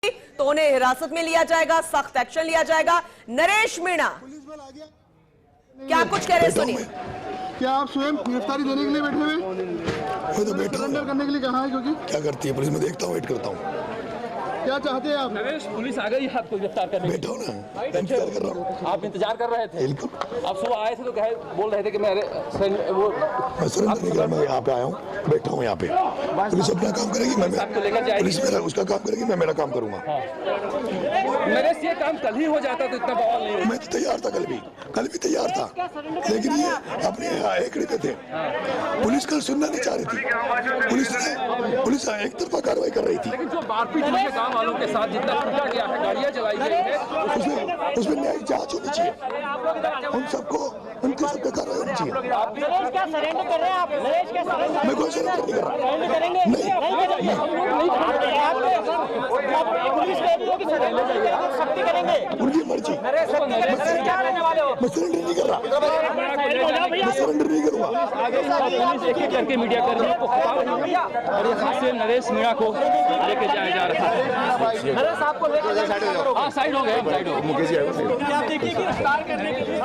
तो उन्हें हिरासत में लिया जाएगा, सख्त एक्शन लिया जाएगा। नरेश मीणा क्या कुछ कह रहे सुनिए। क्या आप स्वयं गिरफ्तारी देने के लिए बैठे हुए? मैं तो बैठा सरेंडर करने के लिए कहा है, क्योंकि क्या करती है पुलिस, में देखता हूँ, वेट करता हूँ। क्या चाहते हैं आप? नरेश, पुलिस आ गई है आपको गिरफ्तार करने। बैठा हूँ ना, इंतजार कर रहा हूँ। आप इंतजार कर रहे थे? बिल्कुल। आप सुबह आए थे तो बोल रहे थे कि मैं सरेंडर नहीं कर, मैं यहाँ पे आया हूँ, बैठा हूँ यहाँ पे। पुलिस अपना काम करेगी, पुलिस मेरा उसका काम करेगी, मैं मेरा काम करूँगा। नरेश, ये काम कल ही हो जाता तो इतना बवाल नहीं होता। मैं तो तैयार था, कल भी तैयार था, लेकिन ये अपने एकड़े पे थे। पुलिस कल सुनना नहीं चाह रही थी, पुलिस एक तरफा कार्रवाई कर रही थी। लेकिन जो मारपीट हुई है गाँव वालों के साथ, जितना पीटा गया है, गाड़ियाँ जलाई गई है, उसमें न्यायिक जांच होनी चाहिए। उन सबको उनके सब पे कार्रवाई होनी चाहिए। नरेश, क्या सरेंडर कर रहे हैं आप? नरेश, क्या सरेंडर? मैं कोई सरेंडर नहीं कर रहा। सरेंडर करेंगे? नहीं पुलिस कह रही है कि सरेंडर करेंगे, आप सख्ती करेंगे। उनकी मर्जी। नरेश, सख्ती करेंगे, क्या करने वाले हो? मैं सरेंडर नहीं कर रहा, मैं सरेंडर नहीं करूँगा। पुलिस एक एक करके मीडिया कर्मियों को और यहाँ से नरेश मीणा को लेके जाया जा रहा है। नरेश, आपको लेकर हाँ, साइड हो गए, साइड हो। मुकेश जी आए, आप देखिए गिरफ्तार करने के लिए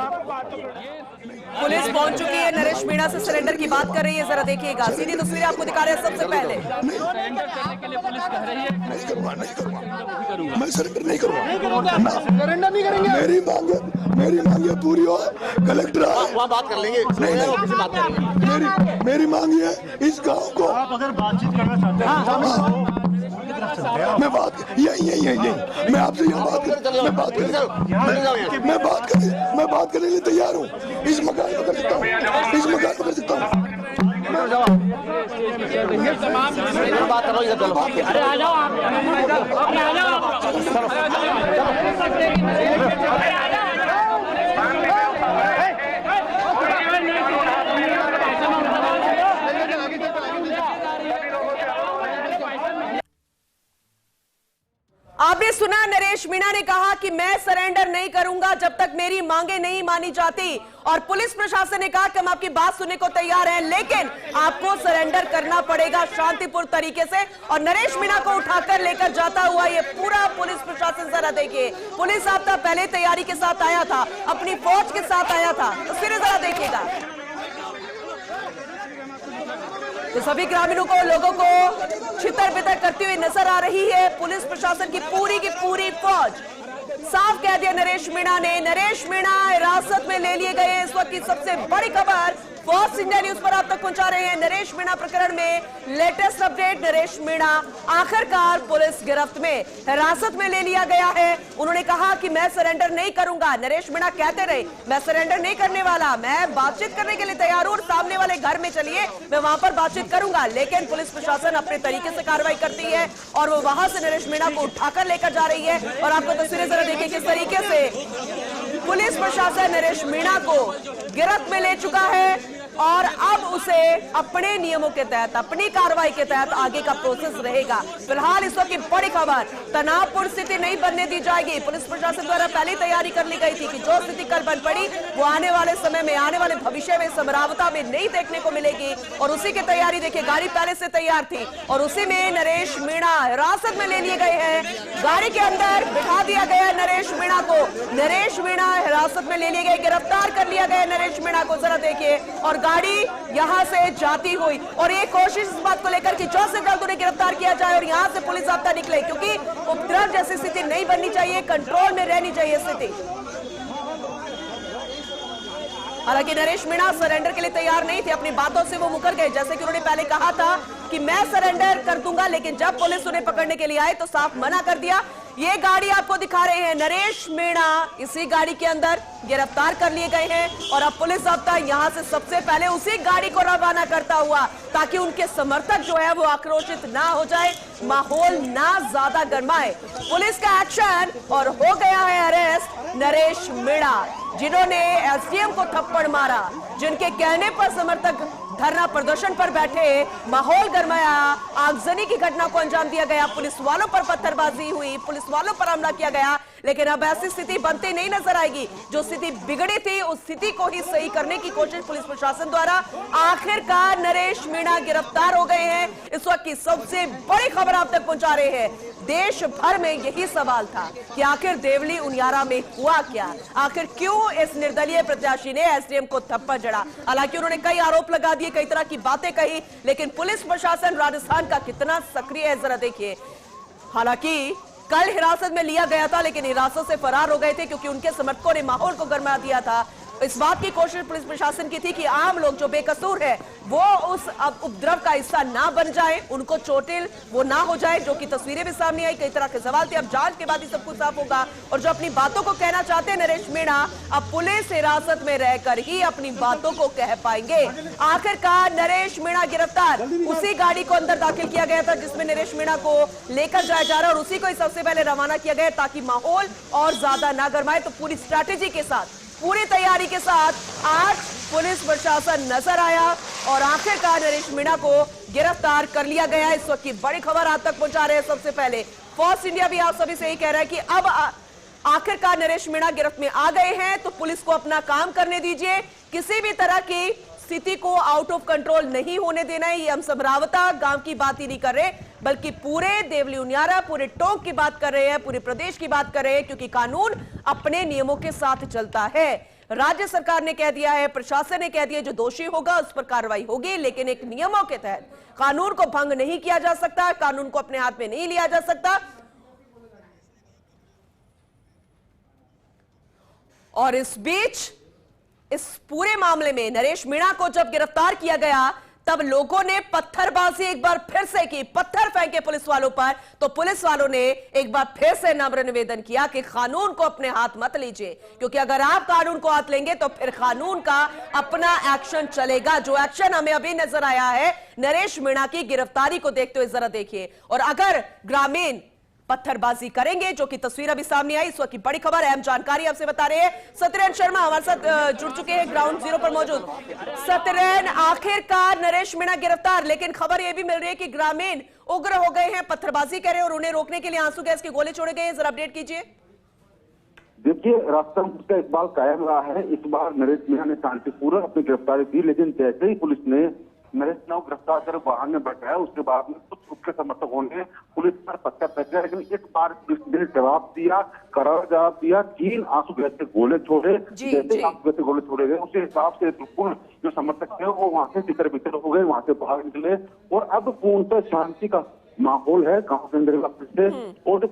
पुलिस पहुंच चुकी है, नरेश मीणा से सरेंडर की बात कर रही है। जरा देखिएगा, सीधी तस्वीरें आपको दिखा रहे हैं। सबसे पहले सरेंडर करने के लिए पुलिस कह रही है। नहीं करूँगा, मैं सरेंडर नहीं करूँगा। सरेंडर नहीं करेंगे? मेरी मांगे पूरी हो, कलेक्टर वहाँ बात कर लेंगे। नहीं, बात करेंगे। मेरी मांग है इस गांव को। आप अगर बातचीत करना चाहते हैं मैं बात यही मैं आपसे यहाँ मैं बात करने के लिए तैयार हूँ। इस मकान में कर सकता हूँ, बात करो, इधर चलो। अरे आ जाओ आप, अरे आ जाओ आपने सुना, नरेश मीणा ने कहा कि मैं सरेंडर नहीं करूंगा जब तक मेरी मांगे नहीं मानी जाती। और पुलिस प्रशासन ने कहा कि हम आपकी बात सुनने को तैयार हैं, लेकिन आपको सरेंडर करना पड़ेगा शांतिपूर्ण तरीके से। और नरेश मीणा को उठाकर लेकर जाता हुआ ये पूरा पुलिस प्रशासन, जरा देखिए, पुलिस आफ्ता पहले तैयारी के साथ आया था, अपनी फौज के साथ आया था, तो फिर जरा देखिएगा। तो सभी ग्रामीणों को, लोगों को छितर बितर करती हुई नजर आ रही है पुलिस प्रशासन की पूरी फौज। साफ कह दिया नरेश मीणा ने, नरेश मीणा हिरासत में ले लिए गए। इस वक्त की सबसे बड़ी खबर फॉक्स इंडिया न्यूज पर आप तक पहुंचा रहे हैं। नरेश मीणा प्रकरण में लेटेस्ट अपडेट, नरेश मीणा आखिरकार पुलिस गिरफ्त में, हिरासत में ले लिया गया है। उन्होंने कहा कि मैं सरेंडर नहीं करूंगा। नरेश मीणा कहते रहे, मैं सरेंडर नहीं करने वाला, मैं बातचीत करने के लिए तैयार हूं, सामने वाले घर में चलिए, मैं वहां पर बातचीत करूंगा। लेकिन पुलिस प्रशासन अपने तरीके से कार्रवाई करती है और वो वहां से नरेश मीणा को उठाकर लेकर जा रही है। और आपको तस्वीरें जरा देखिए किस तरीके से पुलिस प्रशासन नरेश मीणा को गिरफ्त में ले चुका है और अब उसे अपने नियमों के तहत, अपनी कार्रवाई के तहत आगे का प्रोसेस रहेगा। फिलहाल इस वक्त की बड़ी खबर, तनावपूर्ण स्थिति नहीं बनने दी जाएगी। पुलिस प्रशासन द्वारा पहले तैयारी कर ली गई थी कि जो स्थिति कल बन पड़ी वो आने वाले समय में, आने वाले भविष्य में समरावता में नहीं देखने को मिलेगी। और उसी की तैयारी देखिए, गाड़ी पहले से तैयार थी और उसी में नरेश मीणा हिरासत में ले लिए गए हैं। गाड़ी के अंदर बिठा दिया गया नरेश मीणा को। नरेश मीणा हिरासत में ले लिए गए, गिरफ्तार कर लिया गया नरेश मीणा को, जरा देखिए। और गाड़ी यहां से जाती हुई, और ये कोशिश इस बात को लेकर कि जल्द से जल्द उन्हें गिरफ्तार किया जाए और यहां से पुलिस आपदा निकले, क्योंकि उपद्रव जैसी स्थिति नहीं बननी चाहिए, कंट्रोल में रहनी चाहिए स्थिति। हालांकि नरेश मीणा सरेंडर के लिए तैयार नहीं थे, अपनी बातों से वो मुकर गए। जैसे कि उन्होंने पहले कहा था कि मैं सरेंडर कर दूंगा, लेकिन जब पुलिस उन्हें पकड़ने के लिए आए तो साफ मना कर दिया। ये गाड़ी आपको दिखा रहे हैं, नरेश मीणा इसी गाड़ी के अंदर गिरफ्तार कर लिए गए हैं। और अब पुलिस आफ्ता यहां से सबसे पहले उसी गाड़ी को रवाना करता हुआ, ताकि उनके समर्थक जो है वो आक्रोशित ना हो जाए, माहौल ना ज्यादा गर्माए। पुलिस का एक्शन और हो गया है अरेस्ट नरेश मीणा, जिन्होंने एसडीएम को थप्पड़ मारा, जिनके कहने पर समर्थक धरना प्रदर्शन पर बैठे, माहौल गरमाया, आगजनी की घटना को अंजाम दिया गया, पुलिस वालों पर पत्थरबाजी हुई, पुलिस वालों पर हमला किया गया। लेकिन अब ऐसी स्थिति बनती नहीं नजर आएगी। जो स्थिति बिगड़ी थी उस स्थिति को ही सही करने की कोशिश पुलिस प्रशासन द्वारा। आखिरकार नरेश मीणा गिरफ्तार हो गए हैं। इस वक्त की सबसे बड़ी खबर आप तक पहुंचा रहे हैं। देश भर में यही सवाल था कि आखिर देवली उनियारा में हुआ क्या, आखिर क्यों इस निर्दलीय प्रत्याशी ने एसडीएम को थप्पड़ जड़ा। हालांकि उन्होंने कई आरोप लगा दिए, कई तरह की बातें कही, लेकिन पुलिस प्रशासन राजस्थान का कितना सक्रिय है जरा देखिए। हालांकि कल हिरासत में लिया गया था, लेकिन हिरासत से फरार हो गए थे क्योंकि उनके समर्थकों ने माहौल को गरमा दिया था। इस बात की कोशिश पुलिस प्रशासन की थी कि आम लोग जो बेकसूर है वो उस उपद्रव का हिस्सा ना बन जाए, उनको चोटिल वो ना हो जाए, जो कि तस्वीरें भी सामने आई। कई तरह के सवाल थे। अब जांच के बाद ही सब कुछ साफ होगा। और जो अपनी बातों को कहना चाहते हैं नरेश मीणा, अब पुलिस हिरासत में रहकर ही अपनी बातों को कह पाएंगे। आखिरकार नरेश मीणा गिरफ्तार। उसी गाड़ी को अंदर दाखिल किया गया था जिसमें नरेश मीणा को लेकर जाया जा रहा है और उसी को ही सबसे पहले रवाना किया गया ताकि माहौल और ज्यादा ना गरमाए। तो पूरी स्ट्रैटेजी के साथ, पूरी तैयारी के साथ आज पुलिस प्रशासन नजर आया और आखिरकार नरेश मीणा को गिरफ्तार कर लिया गया। इस वक्त की बड़ी खबर आप तक पहुंचा रहे हैं। सबसे पहले फर्स्ट इंडिया भी आप सभी से ही कह रहा है कि अब आखिरकार नरेश मीणा गिरफ्त में आ गए हैं तो पुलिस को अपना काम करने दीजिए। किसी भी तरह की स्थिति को आउट ऑफ कंट्रोल नहीं होने देना है। ये हम समरावता गांव की बात ही नहीं कर रहे, बल्कि पूरे देवली उनियारा, पूरे टोंक की बात कर रहे हैं, पूरे प्रदेश की बात कर रहे हैं, क्योंकि कानून अपने नियमों के साथ चलता है। राज्य सरकार ने कह दिया है, प्रशासन ने कह दिया, जो दोषी होगा उस पर कार्रवाई होगी, लेकिन एक नियमों के तहत कानून को भंग नहीं किया जा सकता, कानून को अपने हाथ में नहीं लिया जा सकता। और इस बीच इस पूरे मामले में नरेश मीणा को जब गिरफ्तार किया गया तब लोगों ने पत्थरबाजी एक बार फिर से की, पत्थर फेंके पुलिस वालों पर। तो पुलिस वालों ने एक बार फिर से नम्र निवेदन किया कि कानून को अपने हाथ मत लीजिए, क्योंकि अगर आप कानून को हाथ लेंगे तो फिर कानून का अपना एक्शन चलेगा। जो एक्शन हमें अभी नजर आया है नरेश मीणा की गिरफ्तारी को देखते हुए, जरा देखिए। और अगर ग्रामीण पत्थरबाजी करेंगे, जो कि तस्वीर अभी सामने आई, इस वक्त की बड़ी खबर, अहम जानकारी आपसे बता रहे हैं सत्यरेन शर्मा हमारे साथ जुड़ चुके हैं ग्राउंड जीरो पर मौजूद। सत्यरेन, आखिरकार नरेश मीणा गिरफ्तार, लेकिन खबर यह भी मिल रही है कि ग्रामीण उग्र हो गए हैं, पत्थरबाजी कर रहे हैं और उन्हें रोकने के लिए आंसू गैस के गोले छोड़े गए हैं। जरा अपडेट कीजिए। देखिए, रास्ता का इकबाल कायम रहा है। इस बार नरेश मीणा ने शांतिपूर्वक अपनी गिरफ्तारी दी, लेकिन जैसे ही पुलिस ने नरेश मीणा को गिरफ्तार कर वाहन में बैठाया, उसके बाद में कुछ उसके समर्थकों ने पुलिस पर पत्थर फेंका, लेकिन एक बार पुलिस ने जवाब दिया, करार जवाब दिया। 3 आंसू गैस के गोले छोड़े। जैसे आंसू गैस के गोले छोड़े गए, उसी हिसाब से बिल्कुल जो समर्थक थे वो वहां से तितर बितर हो गए, वहां से बाहर निकले और अब पूर्णतः शांति का माहौल है गाँव के अंदर से। और